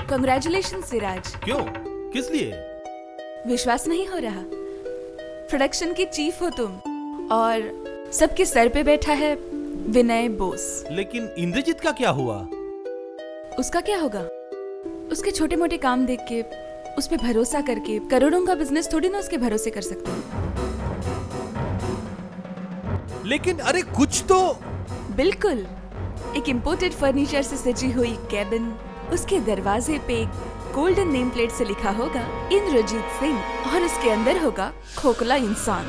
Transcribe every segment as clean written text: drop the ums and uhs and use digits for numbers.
Congratulation Siraj. क्यों? किस लिए? विश्वास नहीं हो रहा? प्रोडक्शन की चीफ हो तुम और सबके सर पे बैठा है विनय बोस। लेकिन इंद्रजीत का क्या हुआ? उसका क्या होगा? उसके छोटे मोटे काम देख के, उस पे भरोसा करके करोड़ों का बिजनेस थोड़ी ना उसके भरोसे कर सकते हो। लेकिन अरे कुछ तो। बिल्कुल, एक इम्पोर्टेड फर्नीचर से सजी हुई कैबिन, उसके दरवाजे पे गोल्डन नेम प्लेट से लिखा होगा इंद्रजीत सिंह और उसके अंदर होगा खोखला इंसान।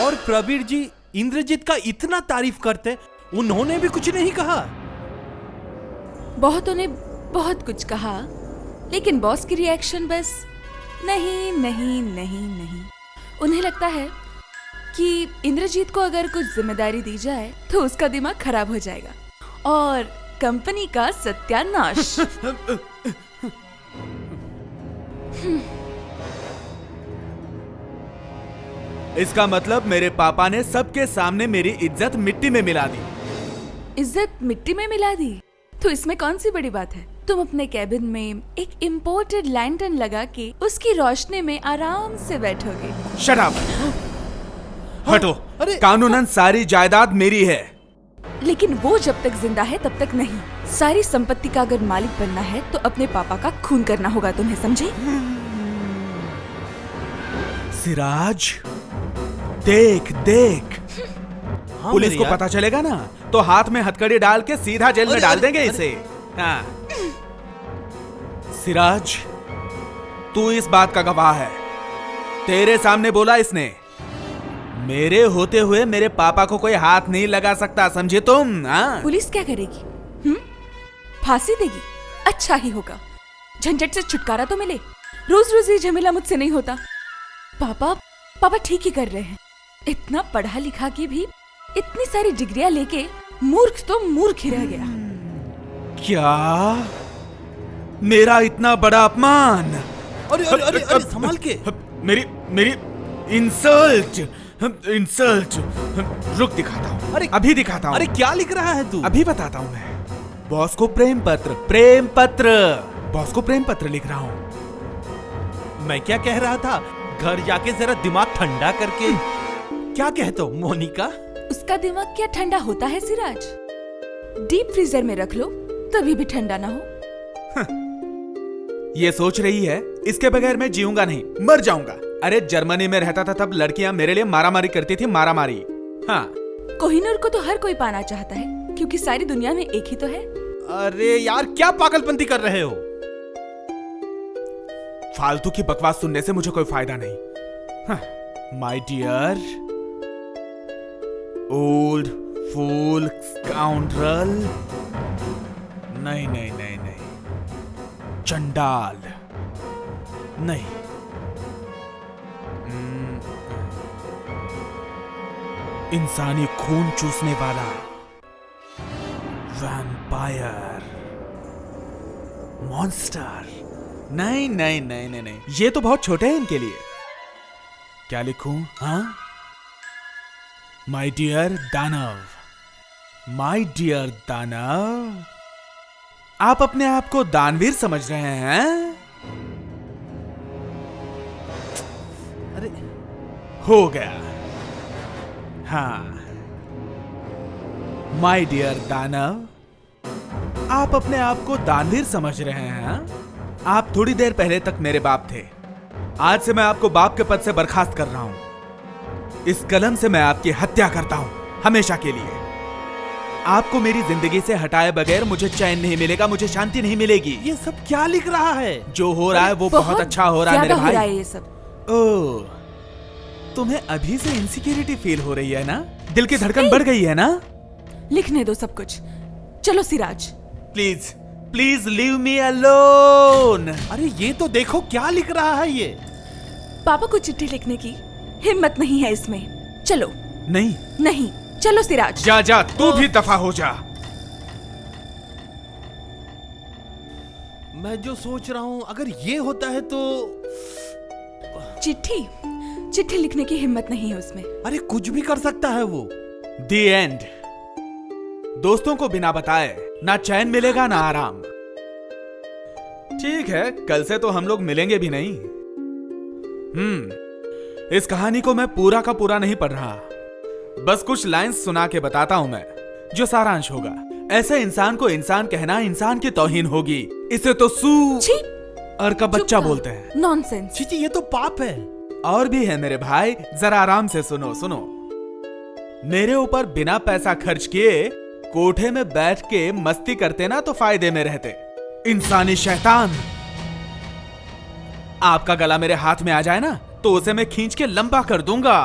और प्रवीर जी इंद्रजीत का इतना तारीफ करते, उन्होंने भी कुछ नहीं कहा? बहुतों ने बहुत कुछ कहा, लेकिन बॉस की रिएक्शन बस नहीं नहीं नहीं नहीं। उन्हें लगता है कि इंद्रजीत को अगर कुछ जिम्मेदारी दी जाए तो उसका दिमाग खराब हो जाएगा और कंपनी का सत्यानाश। इसका मतलब मेरे पापा ने सबके सामने मेरी इज्जत मिट्टी में मिला दी। इज्जत मिट्टी में मिला दी? तो इसमें कौन सी बड़ी बात है? तुम अपने कैबिन में एक इम्पोर्टेड लैंटर्न लगा के उसकी रोशनी में आराम से बैठोगे। Shut up! हटो। अरे कानूनन सारी जायदाद मेरी है। लेकिन वो जब तक जिंदा है तब तक नहीं। सारी संपत्ति का अगर मालिक बनना है तो अपने पापा का खून करना होगा, तुम्हें समझे? सिराज, देख देख, हाँ, पुलिस मेरे को यार। पता चलेगा ना तो हाथ में हथकड़ी डाल के सीधा जेल में अरे, डाल अरे, देंगे अरे। इसे। हाँ। सिराज, तू इस बात का गवाह है। तेरे सामने बोला इसने। मेरे होते हुए मेरे पापा को कोई हाथ नहीं लगा सकता, समझे तुम? हाँ? पुलिस क्या करेगी? फांसी देगी? अच्छा ही होगा, झंझट से छुटकारा तो मिले। रोज रोज ये झमेला मुझसे नहीं होता। पापा ठीक ही कर रहे हैं। इतना पढ़ा लिखा के भी इतनी सारी डिग्रियां लेके मूर्ख तो मूर्ख ही रह गया। क्या? मेरा इतना बड़ा अपमान! अरे अरे अरे, अरे संभाल के। मेरी इंसल्ट! रुक, दिखाता हूँ। अरे अभी दिखाता हूँ। अरे क्या लिख रहा है तू? अभी बताता हूँ मैं। बॉस को प्रेम पत्र बॉस को प्रेम पत्र लिख रहा हूँ। मैं क्या कह रहा था, घर जाके जरा दिमाग ठंडा करके। क्या कहते हो मोनिका? उसका दिमाग क्या ठंडा होता है सिराज? डीप फ्रीजर में रख लो तभी भी ठंडा ना हो। ये सोच रही है इसके बगैर मैं जीऊंगा नहीं, मर जाऊंगा। अरे जर्मनी में रहता था तब लड़कियां मेरे लिए मारामारी करती थी, मारामारी। हाँ। कोहिनूर को तो हर कोई पाना चाहता है क्योंकि सारी दुनिया में एक ही तो है। अरे यार क्या पागलपंती कर रहे हो? फालतू की बकवास सुनने से मुझे कोई फायदा नहीं। My dear old fool scoundrel. नहीं नहीं नहीं नहीं, चंडाल नहीं। इंसानी खून चूसने वाला वैम्पायर मॉन्स्टर। नहीं नहीं नहीं नहीं नहीं, ये तो बहुत छोटे हैं इनके लिए। क्या लिखूं? हाँ, माय डियर दानव, माय डियर दानव, आप अपने आप को दानवीर समझ रहे हैं? अरे हो गया। हाँ, माय डियर दानव, आप अपने आप को दानवीर समझ रहे हैं? आप थोड़ी देर पहले तक मेरे बाप थे। आज से मैं आपको बाप के पद से बर्खास्त कर रहा हूं। इस कलम से मैं आपकी हत्या करता हूं, हमेशा के लिए। आपको मेरी जिंदगी से हटाए बगैर मुझे चैन नहीं मिलेगा, मुझे शांति नहीं मिलेगी। ये सब क्या लिख रहा है? जो हो रहा है वो बहुत अच्छा हो रहा है मेरे ज्यादा हो रहा है भाई। ये सब। ओह, तुम्हें अभी से इनसिक्योरिटी फील हो रही है ना? दिल की धड़कन बढ़ गई है ना? लिखने दो सब कुछ। चलो Siraj. Please please leave me alone. अरे ये तो देखो क्या लिख रहा है ये। पापा को चिट्ठी लिखने की हिम्मत नहीं है इसमें। चलो। नहीं नहीं, चलो सिराज। जा जा, तू भी दफा हो जा। मैं जो सोच रहा हूं, अगर ये होता है तो। चिट्ठी लिखने की हिम्मत नहीं है उसमें। अरे कुछ भी कर सकता है वो। The end. दोस्तों को बिना बताए ना चैन मिलेगा ना आराम। ठीक है, कल से तो हम लोग मिलेंगे भी नहीं। इस कहानी को मैं पूरा का पूरा नहीं पढ़ रहा, बस कुछ लाइंस सुना के बताता हूं मैं, जो सारांश होगा। ऐसे इंसान को इंसान कहना इंसान की तौहीन होगी। इसे तो सू छी, और का बच्चा बोलते हैं। नॉनसेंस। चीची ये तो पाप है। और भी है मेरे भाई, जरा आराम से सुनो सुनो। मेरे ऊपर बिना पैसा खर्च किए कोठे में बैठ के मस्ती करते ना तो फायदे में रहते। इंसानी शैतान, आपका गला मेरे हाथ में आ जाए ना तो उसे मैं खींच के लंबा कर दूंगा।